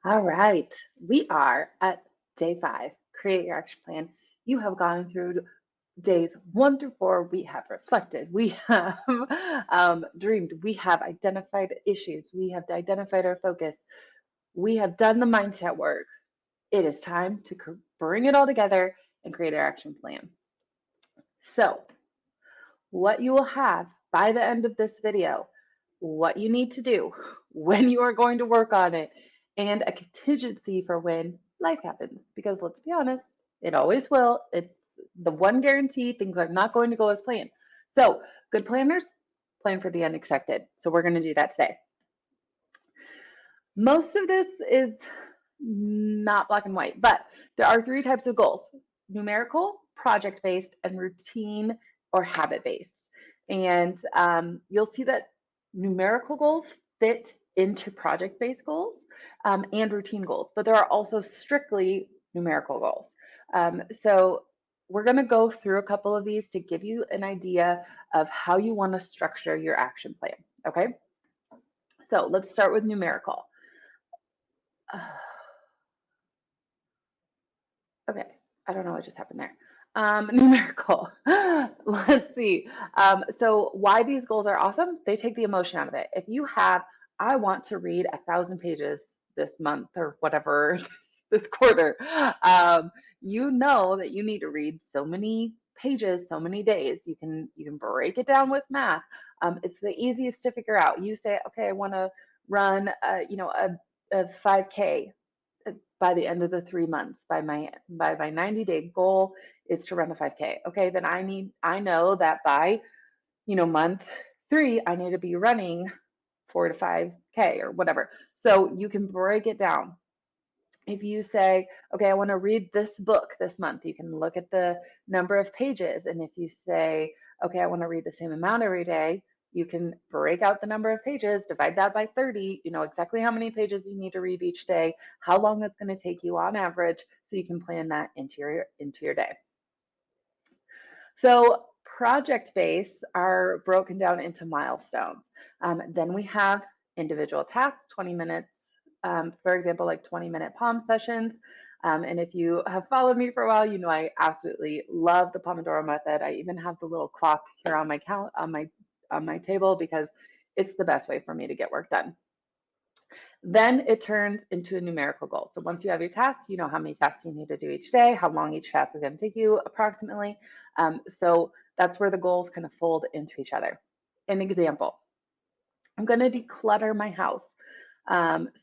All right, we are at day 5. Create your action plan. You have gone through days 1 through 4. We have reflected. We have dreamed. We have identified issues. We have identified our focus. We have done the mindset work. It is time to bring it all together and create our action plan. So, what you will have by the end of this video, what you need to do, when you are going to work on it, and a contingency for when life happens. Because let's be honest, it always will. It's the one guarantee things are not going to go as planned. So, good planners plan for the unexpected. So, we're going to do that today. Most of this is not black and white, but there are 3 types of goals: numerical, project based, and routine or habit based. And you'll see that numerical goals fit into project based goals and routine goals, but there are also strictly numerical goals. So we're going to go through a couple of these to give you an idea of how you want to structure your action plan. Okay, so let's start with numerical. Okay, I don't know what just happened there. Numerical. Let's see. So why these goals are awesome? They take the emotion out of it. If you have, I want to read 1,000 pages this month or whatever, this quarter, you know that you need to read so many pages, so many days. You can break it down with math. It's the easiest to figure out. You say, okay, I want to run, a 5K by the end of the 3 months. By my 90-day goal is to run a 5K. Okay, then I know that by month 3 I need to be running 4 to 5K or whatever. So you can break it down. If you say, okay, I want to read this book this month, you can look at the number of pages. And if you say, okay, I want to read the same amount every day, you can break out the number of pages, divide that by 30, you know exactly how many pages you need to read each day, how long it's going to take you on average, so you can plan that into your day. So project based are broken down into milestones. Then we have individual tasks, 20 minutes, for example, like 20-minute palm sessions. And if you have followed me for a while, you know I absolutely love the Pomodoro method. I even have the little clock here on my table because it's the best way for me to get work done. Then it turns into a numerical goal. So once you have your tasks, you know how many tasks you need to do each day, how long each task is going to take you approximately. So that's where the goals kind of fold into each other. An example, I'm going to declutter my house.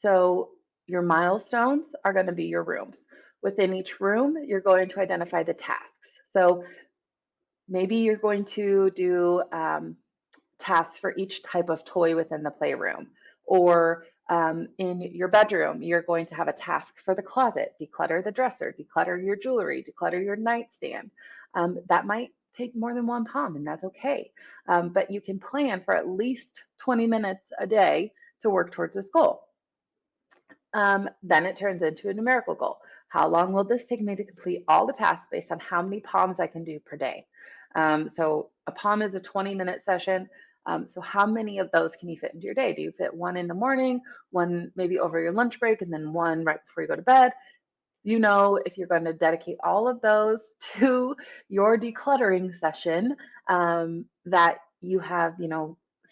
So your milestones are going to be your rooms. Within each room, you're going to identify the tasks. So maybe you're going to do tasks for each type of toy within the playroom. Or in your bedroom, you're going to have a task for the closet: declutter the dresser, declutter your jewelry, declutter your nightstand. That might take more than one palm, and that's okay. But you can plan for at least 20 minutes a day to work towards this goal. Then it turns into a numerical goal. How long will this take me to complete all the tasks based on how many palms I can do per day? So a palm is a 20-minute session. So how many of those can you fit into your day? Do you fit one in the morning, one maybe over your lunch break, and then one right before you go to bed? You know, if you're going to dedicate all of those to your decluttering session, that you have,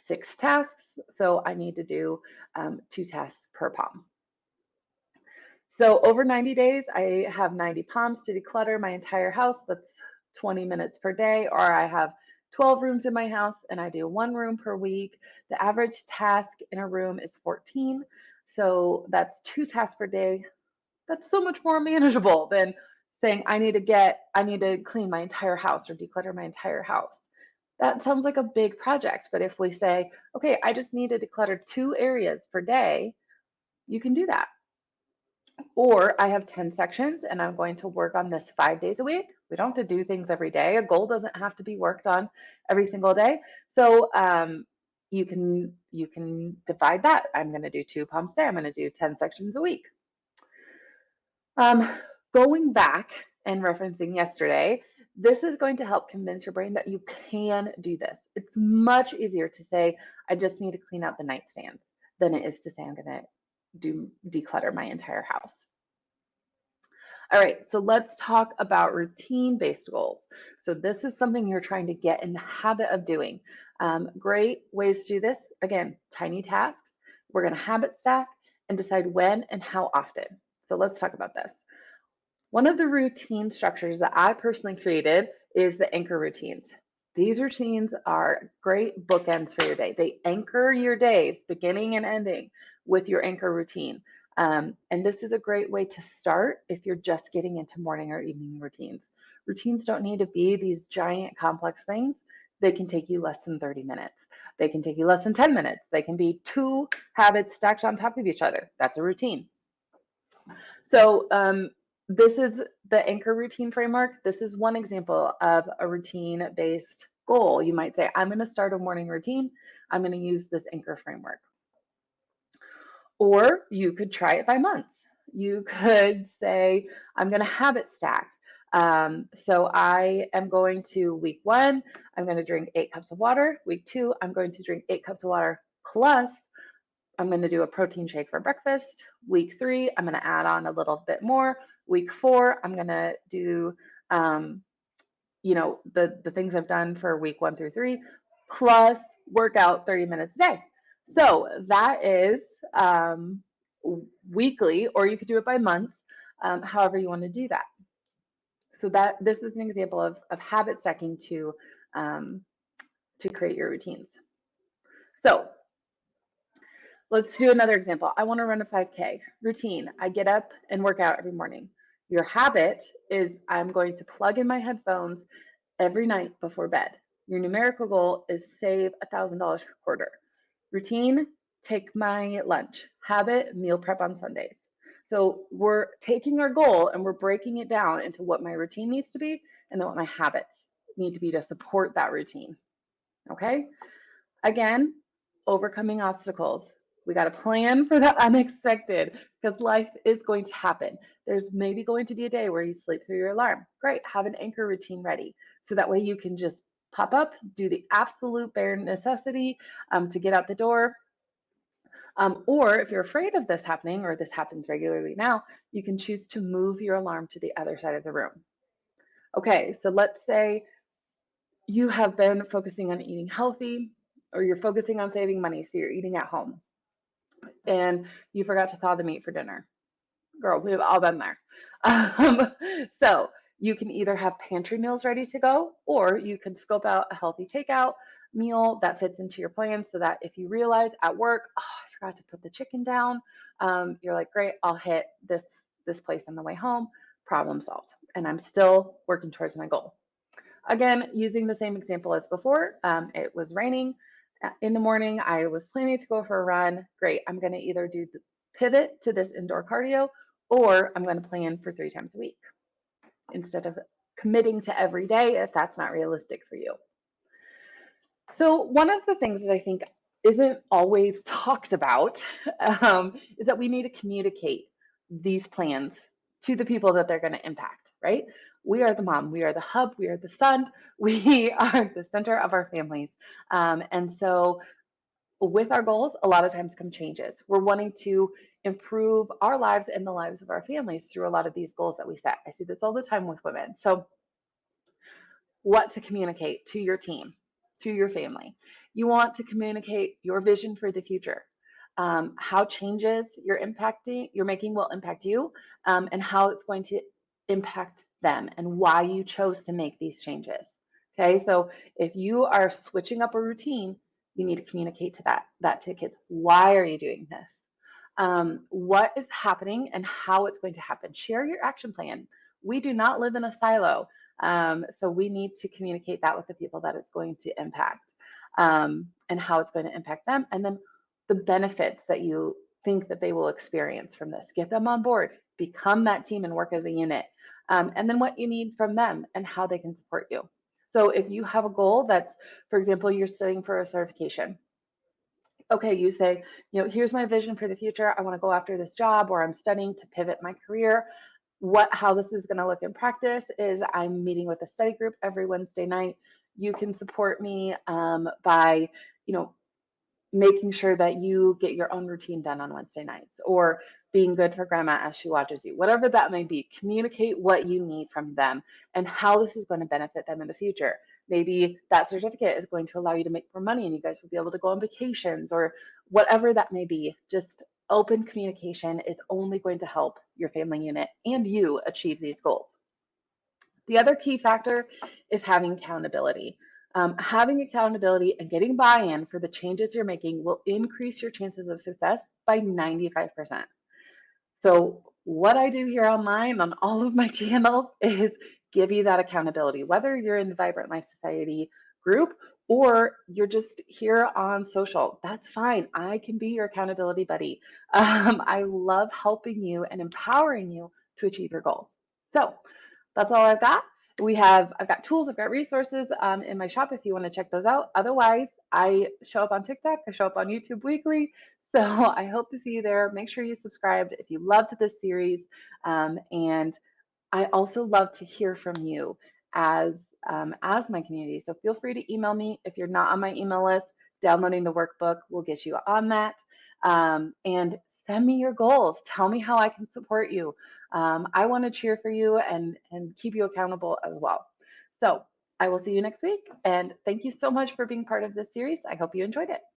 6 tasks. So I need to do 2 tasks per palm. So over 90 days, I have 90 palms to declutter my entire house. That's 20 minutes per day. Or I have 12 rooms in my house and I do 1 room per week. The average task in a room is 14. So that's 2 tasks per day. That's so much more manageable than saying I need to clean my entire house or declutter my entire house. That sounds like a big project. But if we say, okay, I just need to declutter 2 areas per day, you can do that. Or I have 10 sections and I'm going to work on this 5 days a week. We don't have to do things every day. A goal doesn't have to be worked on every single day. So you can divide that. I'm going to do 2 palms a day. I'm going to do 10 sections a week. Going back and referencing yesterday, this is going to help convince your brain that you can do this. It's much easier to say, I just need to clean out the nightstands than it is to say I'm going to declutter my entire house. All right, so let's talk about routine-based goals. So this is something you're trying to get in the habit of doing. Great ways to do this. Again, tiny tasks. We're going to habit stack and decide when and how often. So let's talk about this. One of the routine structures that I personally created is the anchor routines. These routines are great bookends for your day. They anchor your days, beginning and ending, with your anchor routine. And this is a great way to start if you're just getting into morning or evening routines. Routines don't need to be these giant complex things. They can take you less than 30 minutes. They can take you less than 10 minutes. They can be 2 habits stacked on top of each other. That's a routine. So this is the anchor routine framework. This is one example of a routine-based goal. You might say, I'm going to start a morning routine. I'm going to use this anchor framework. Or you could try it by months. You could say, I'm going to habit stack. So I am going to week 1, I'm going to drink 8 cups of water. Week 2, I'm going to drink 8 cups of water plus I'm going to do a protein shake for breakfast. Week 3, I'm going to add on a little bit more. Week 4, I'm going to do, the things I've done for week 1 through 3, plus work out 30 minutes a day. So that is weekly, or you could do it by month, however you want to do that. So this is an example of habit stacking to create your routines. So let's do another example. I want to run a 5K routine. I get up and work out every morning. Your habit is I'm going to plug in my headphones every night before bed. Your numerical goal is save $1,000 per quarter. Routine, take my lunch. Habit, meal prep on Sundays. So we're taking our goal and we're breaking it down into what my routine needs to be and then what my habits need to be to support that routine. Okay? Again, overcoming obstacles. We got to plan for the unexpected because life is going to happen. There's maybe going to be a day where you sleep through your alarm. Great, have an anchor routine ready. So that way you can just pop up, do the absolute bare necessity to get out the door. Or if you're afraid of this happening, or this happens regularly now, you can choose to move your alarm to the other side of the room. Okay, so let's say you have been focusing on eating healthy, or you're focusing on saving money, so you're eating at home and you forgot to thaw the meat for dinner. Girl, we've all been there. So you can either have pantry meals ready to go, or you can scope out a healthy takeout meal that fits into your plan so that if you realize at work, oh, I forgot to put the chicken down, you're like, great, I'll hit this place on the way home, problem solved. And I'm still working towards my goal. Again, using the same example as before, it was raining in the morning. I was planning to go for a run. Great. I'm going to either do the pivot to this indoor cardio, or I'm going to plan for 3 times a week instead of committing to every day if that's not realistic for you. So one of the things that I think isn't always talked about is that we need to communicate these plans to the people that they're going to impact, right? We are the mom, we are the hub, we are the sun, we are the center of our families. And so with our goals, a lot of times come changes. We're wanting to improve our lives and the lives of our families through a lot of these goals that we set. I see this all the time with women. So what to communicate to your team, to your family. You want to communicate your vision for the future, how changes you're making will impact you, and how it's going to impact them and why you chose to make these changes. Okay, so if you are switching up a routine, you need to communicate to that to kids. Why are you doing this? What is happening and how it's going to happen? Share your action plan. We do not live in a silo. So we need to communicate that with the people that it's going to impact, and how it's going to impact them, and then the benefits that you think that they will experience from this. Get them on board, become that team and work as a unit, and then what you need from them and how they can support you. So if you have a goal that's, for example, you're studying for a certification. Okay, you say, here's my vision for the future. I want to go after this job, or I'm studying to pivot my career. How this is going to look in practice is I'm meeting with a study group every Wednesday night. You can support me by, making sure that you get your own routine done on Wednesday nights, or being good for grandma as she watches you, whatever that may be. Communicate what you need from them and how this is going to benefit them in the future. Maybe that certificate is going to allow you to make more money and you guys will be able to go on vacations, or whatever that may be. Just open communication is only going to help your family unit and you achieve these goals. The other key factor is having accountability. Having accountability and getting buy-in for the changes you're making will increase your chances of success by 95%. So what I do here online on all of my channels is give you that accountability, whether you're in the Vibrant Life Society group or you're just here on social. That's fine. I can be your accountability buddy. I love helping you and empowering you to achieve your goals. So that's all I've got. I've got tools, I've got resources in my shop if you want to check those out. Otherwise, I show up on TikTok, I show up on YouTube weekly. So I hope to see you there. Make sure you subscribed if you loved this series. And I also love to hear from you as my community. So feel free to email me if you're not on my email list. Downloading the workbook will get you on that. And send me your goals. Tell me how I can support you. I want to cheer for you and keep you accountable as well. So I will see you next week. And thank you so much for being part of this series. I hope you enjoyed it.